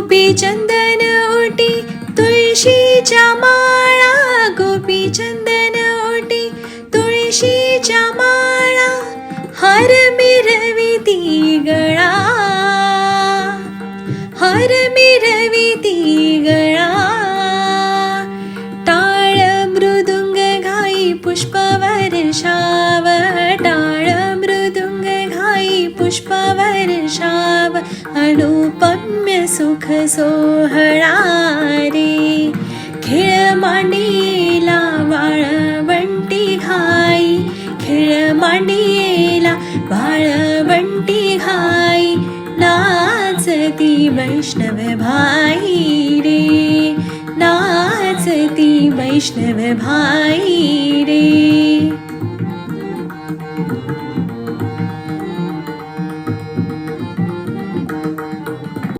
गोपी चंदन ओटी तुळशीच्या माळा, गोपी चंदन ओटी तुळशीच्या माळा, हार मिरविती गळा, हार मिरविती गळा. टाळ मृदुंग घाई पुष्प वर्षाव, टाळ मृदुंग घाई पुष्प वर्षाव, अनुपम्य सुख सोहळा रे. खेळ मांडीला वाळवंटी घाई, खेळ मांडीला वाळवंटी घाई, नाचती वैष्णव भाई रे, नाचती वैष्णव भाई रे.